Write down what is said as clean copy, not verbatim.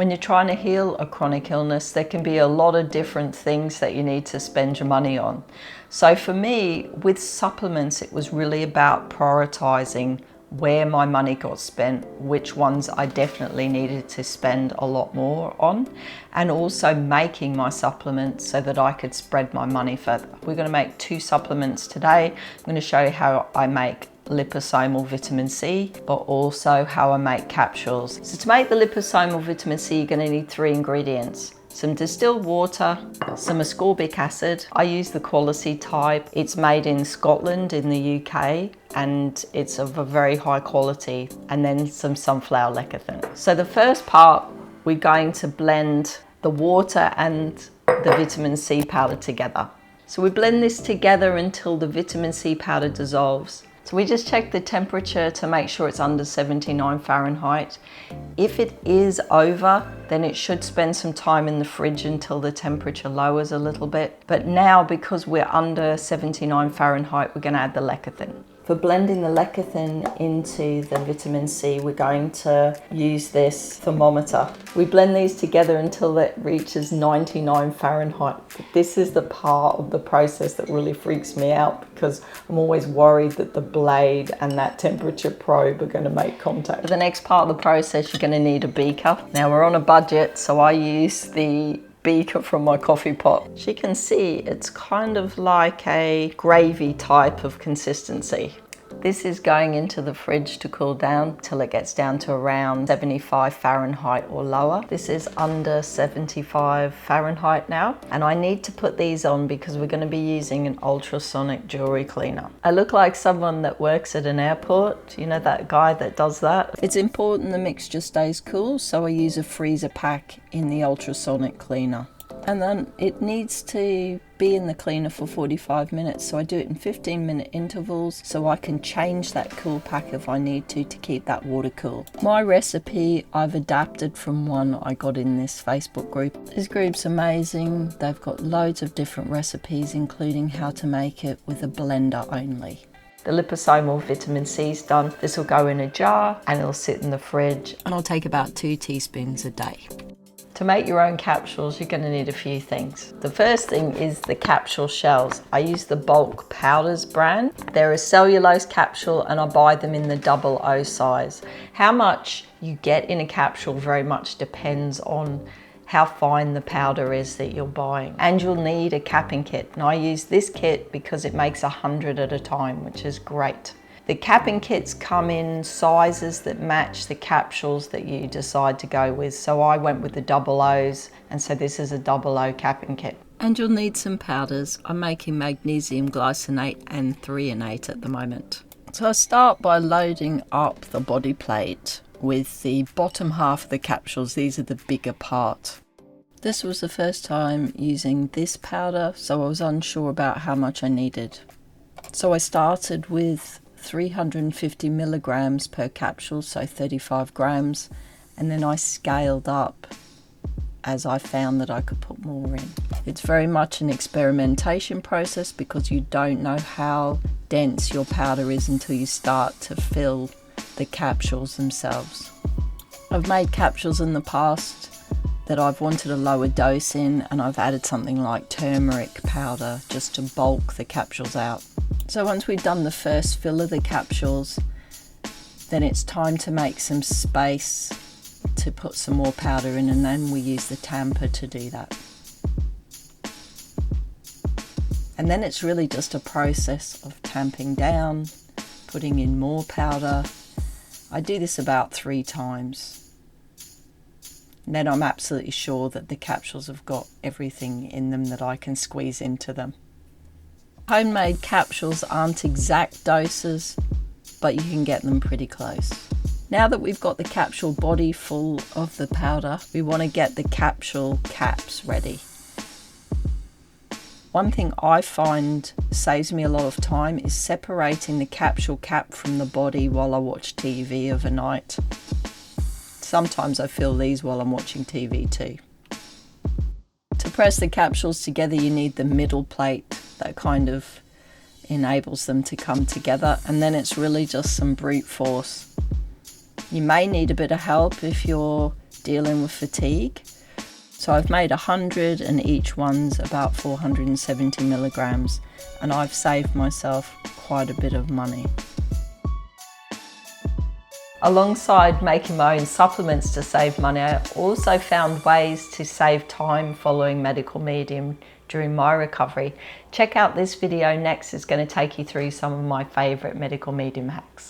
When you're trying to heal a chronic illness, there can be a lot of different things that you need to spend your money on. So for me, with supplements, it was really about prioritizing where my money got spent, which ones I definitely needed to spend a lot more on, and also making my supplements so that I could spread my money further. We're going to make 2 supplements today. I'm going to show you how I make liposomal vitamin C, but also how I make capsules. So to make the liposomal vitamin C, you're going to need 3 ingredients. Some distilled water, some ascorbic acid. I use the quality type. It's made in Scotland in the UK and it's of a very high quality, and then some sunflower lecithin. So the first part, we're going to blend the water and the vitamin C powder together. So we blend this together until the vitamin C powder dissolves. So we just check the temperature to make sure it's under 79 Fahrenheit. If it is over, then it should spend some time in the fridge until the temperature lowers a little bit. But now, because we're under 79 Fahrenheit, we're going to add the lecithin. For blending the lecithin into the vitamin C, we're going to use this thermometer. We blend these together until it reaches 99 Fahrenheit. This is the part of the process that really freaks me out, because I'm always worried that the blade and that temperature probe are going to make contact. For the next part of the process, you're going to need a beaker. Now we're on a budget, so I use the beaker from my coffee pot. As you can see, it's kind of like a gravy type of consistency. This is going into the fridge to cool down till it gets down to around 75 Fahrenheit or lower. This is under 75 Fahrenheit now, and I need to put these on because we're going to be using an ultrasonic jewelry cleaner. I look like someone that works at an airport, you know, that guy that does that. It's important the mixture stays cool, so I use a freezer pack in the ultrasonic cleaner. And then it needs to be in the cleaner for 45 minutes, so I do it in 15-minute intervals so I can change that cool pack if I need to keep that water cool. My recipe I've adapted from one I got in this Facebook group. This group's amazing. They've got loads of different recipes, including how to make it with a blender only. The liposomal vitamin C is done. This will go in a jar and it'll sit in the fridge, and I'll take about 2 teaspoons a day. To make your own capsules, you're going to need a few things. The first thing is the capsule shells. I use the Bulk Powders brand. They're a cellulose capsule and I buy them in the 00 size. How much you get in a capsule very much depends on how fine the powder is that you're buying. And you'll need a capping kit. And I use this kit because it makes 100 at a time, which is great. The capping kits come in sizes that match the capsules that you decide to go with. So I went with the 00s, and so this is a 00 capping kit. And you'll need some powders. I'm making magnesium glycinate and threonate at the moment. So I start by loading up the body plate with the bottom half of the capsules. These are the bigger part. This was the first time using this powder, so I was unsure about how much I needed. So I started with 350 milligrams per capsule, so 35 grams, and then I scaled up as I found that I could put more in. It's very much an experimentation process because you don't know how dense your powder is until you start to fill the capsules themselves. I've made capsules in the past that I've wanted a lower dose in, and I've added something like turmeric powder just to bulk the capsules out. So once we've done the first fill of the capsules, then it's time to make some space to put some more powder in, and then we use the tamper to do that. And then it's really just a process of tamping down, putting in more powder. I do this about 3 times. And then I'm absolutely sure that the capsules have got everything in them that I can squeeze into them. Homemade capsules aren't exact doses, but you can get them pretty close. Now that we've got the capsule body full of the powder, we want to get the capsule caps ready. One thing I find saves me a lot of time is separating the capsule cap from the body while I watch TV overnight. Sometimes I fill these while I'm watching TV too. To press the capsules together, you need the middle plate that kind of enables them to come together, and then it's really just some brute force. You may need a bit of help if you're dealing with fatigue. So I've made 100 and each one's about 470 milligrams, and I've saved myself quite a bit of money. Alongside making my own supplements to save money, I also found ways to save time following medical medium during my recovery. Check out this video next, it's going to take you through some of my favourite medical medium hacks.